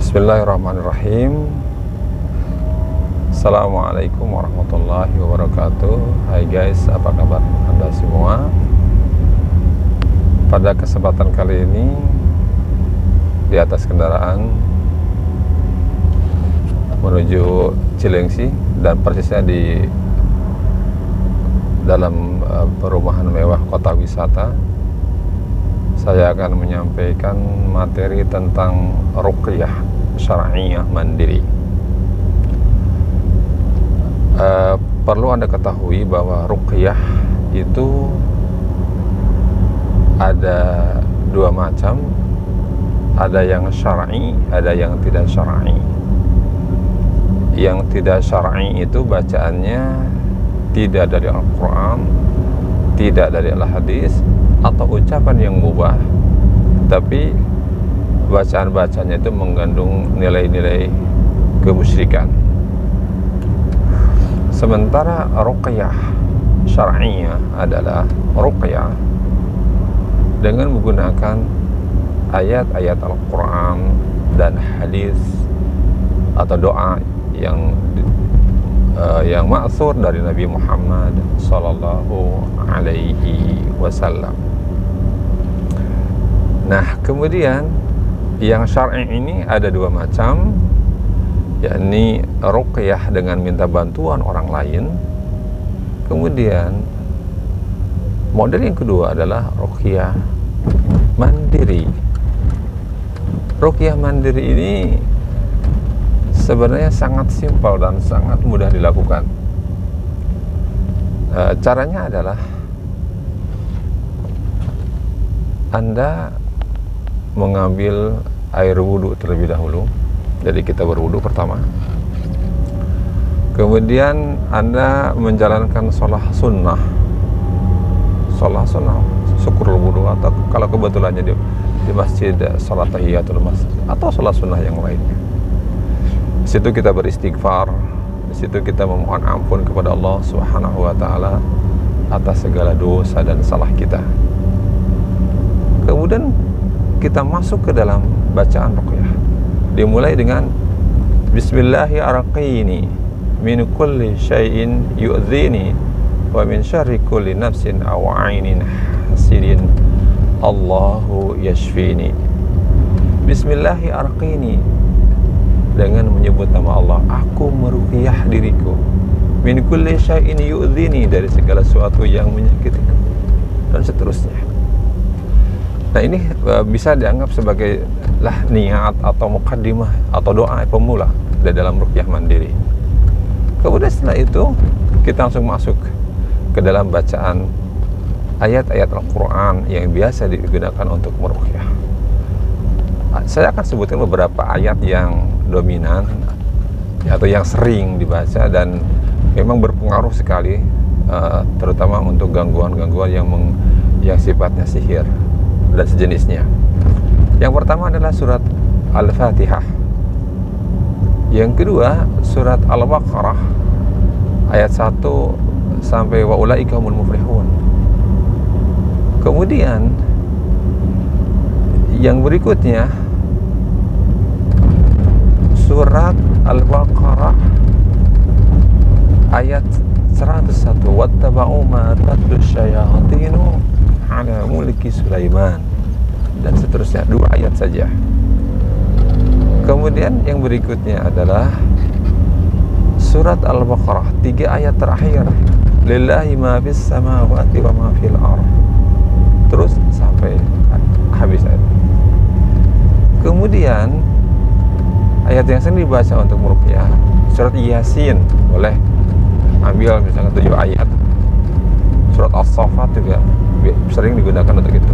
Bismillahirrahmanirrahim. Assalamualaikum warahmatullahi wabarakatuh. Hai guys, apa kabar Anda semua? Pada kesempatan kali ini di atas kendaraan menuju Cilengsi dan persisnya di dalam perumahan mewah kota wisata, saya akan menyampaikan materi tentang ruqyah syar'iyah mandiri. Perlu Anda ketahui bahwa ruqyah itu ada dua macam, ada yang syar'i, ada yang tidak syar'i. Yang tidak syar'i itu bacaannya tidak dari Al-Quran, tidak dari Al-Hadis, atau ucapan yang mubah, tapi bacaan-bacanya itu mengandung nilai-nilai kemusyrikan. Sementara ruqyah syar'iyah adalah ruqyah dengan menggunakan ayat-ayat Al-Quran dan hadis atau doa yang ma'thur dari Nabi Muhammad sallallahu alaihi wasallam. Nah, kemudian yang syar'i ini ada dua macam, yakni ruqyah dengan minta bantuan orang lain. Kemudian model yang kedua adalah ruqyah mandiri. Ruqyah mandiri ini sebenarnya sangat simpel dan sangat mudah dilakukan. Caranya adalah Anda mengambil air wudhu terlebih dahulu. Jadi kita berwudhu pertama, kemudian Anda menjalankan sholat sunnah syukur wudhu, atau kalau kebetulannya di masjid sholat tahiyatul masjid atau sholat sunnah yang lainnya. Di situ kita beristighfar, di situ kita memohon ampun kepada Allah Subhanahu wa taala atas segala dosa dan salah kita. Kemudian kita masuk ke dalam bacaan ruqyah. Dimulai dengan Bismillahirrahmanirrahim, min kulli syai'in yu'dhini wa min syarri kulli nafsin aw 'ainin hasidin Allahu yashfini. Bismillahirrahmanirrahim, dengan menyebut nama Allah, aku meruqyah diriku, min kulli syai'in yu'dhini, dari segala sesuatu yang menyakitiku, dan seterusnya. Nah, ini bisa dianggap sebagai niat atau muqaddimah atau doa pemula di dalam ruqyah mandiri. Kemudian setelah itu kita langsung masuk ke dalam bacaan ayat-ayat Al-Quran yang biasa digunakan untuk meruqyah. Saya akan sebutkan beberapa ayat yang dominan atau yang sering dibaca dan memang berpengaruh sekali, terutama untuk gangguan-gangguan yang sifatnya sihir dan sejenisnya. Yang pertama adalah surat Al-Fatihah. Yang kedua surat Al-Baqarah ayat 1 sampai wa ulaika humul muflihun. Kemudian yang berikutnya surat Al-Baqarah ayat 101, wattaba'u ma tatlu syayatinu ala mulki Sulaiman, dan seterusnya, dua ayat saja. Kemudian yang berikutnya adalah surat Al-Baqarah, 3 ayat terakhir, lillahi ma fis samawati wa ma fil ardh, terus sampai habis ayat. Kemudian ayat yang sering dibaca untuk meruqyah surat Yasin, boleh ambil misalnya 7 ayat. Surat As-Saffat juga sering digunakan untuk itu.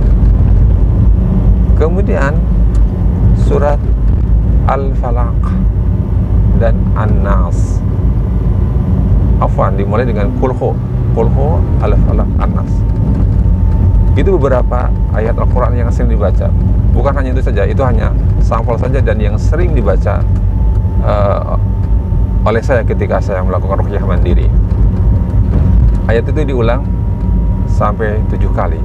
Kemudian surat Al-Falaq dan An-Nas. Afwan, dimulai dengan Qulhu, Al-Falaq, An-Nas. Itu beberapa ayat Al-Quran yang sering dibaca. Bukan hanya itu saja, itu hanya sampel saja dan yang sering dibaca oleh saya ketika saya melakukan ruqyah mandiri. Ayat itu diulang sampai 7 kali.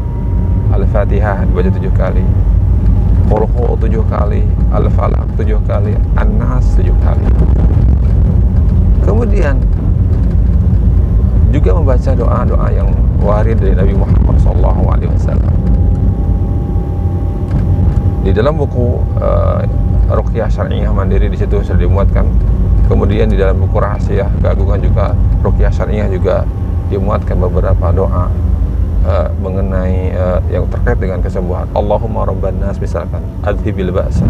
Al-Fatihah dibaca 7 kali. Qul Hu 7 kali, Al-Falaq 7 kali, An-Nas 7 kali. Kemudian juga membaca doa-doa yang warid dari Nabi Muhammad SAW. Di dalam buku Ruqyah Syar'iyah Mandiri, di situ sudah dimuatkan. Kemudian di dalam buku Rahasia Keagungan juga Ruqyah Syar'iyah juga dimuatkan beberapa doa mengenai yang terkait dengan kesembuhan. Allahumma rabban nas, misalkan, adhibil ba'sa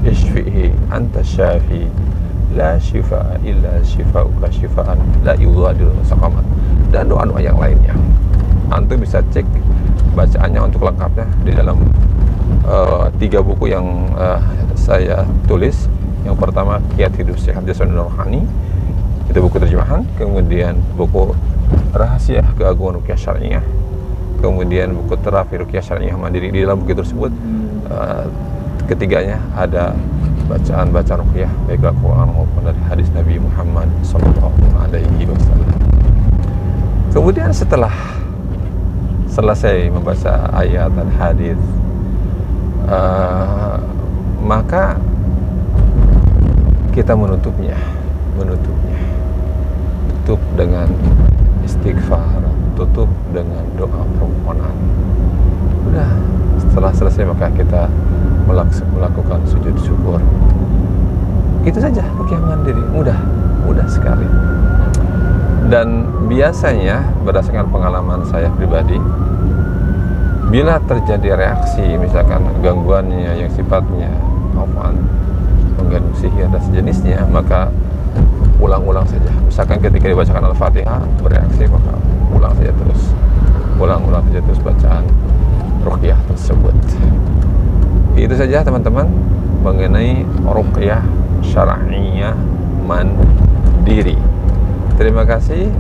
ishfihi anta syafi la shifaa illa shifauka shifaan la yughadiru saqaman, dan doa-doa yang lainnya. Antum bisa cek bacaannya untuk lengkapnya di dalam 3 buku yang saya tulis. Yang pertama Kiat Hidup Sehat Jasmani dan Rohani, itu buku terjemahan. Kemudian buku Rahasia Keagungan Ruqyah Syar'iyah, kemudian buku Terapi Ruqyah Syar'iyah Mandiri. Di dalam buku tersebut ketiganya ada bacaan-bacaan ruqyah baik Al-Quran maupun dari hadis Nabi Muhammad SAW. Kemudian setelah selesai membaca ayat dan hadis, maka kita menutupnya, tutup dengan istighfar, tutup dengan doa permohonan. Udah, setelah selesai maka kita melakukan sujud syukur. Itu saja ruqyah mandiri, mudah sekali. Dan biasanya berdasarkan pengalaman saya pribadi, bila terjadi reaksi misalkan gangguannya yang sifatnya mengganggu sihir dan sejenisnya, maka ulang-ulang saja. Misalkan ketika dibacakan Al-Fatihah bereaksi, maka ulang saja terus bacaan ruqyah tersebut. Itu saja teman-teman mengenai ruqyah syar'iyah mandiri. Terima kasih.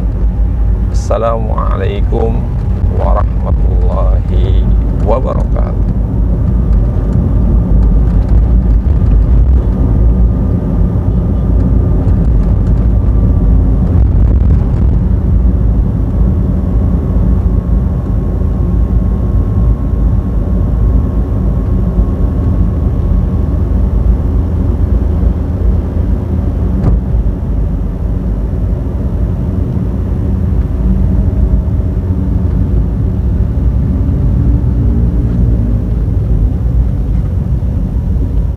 Assalamualaikum warahmatullahi wabarakatuh.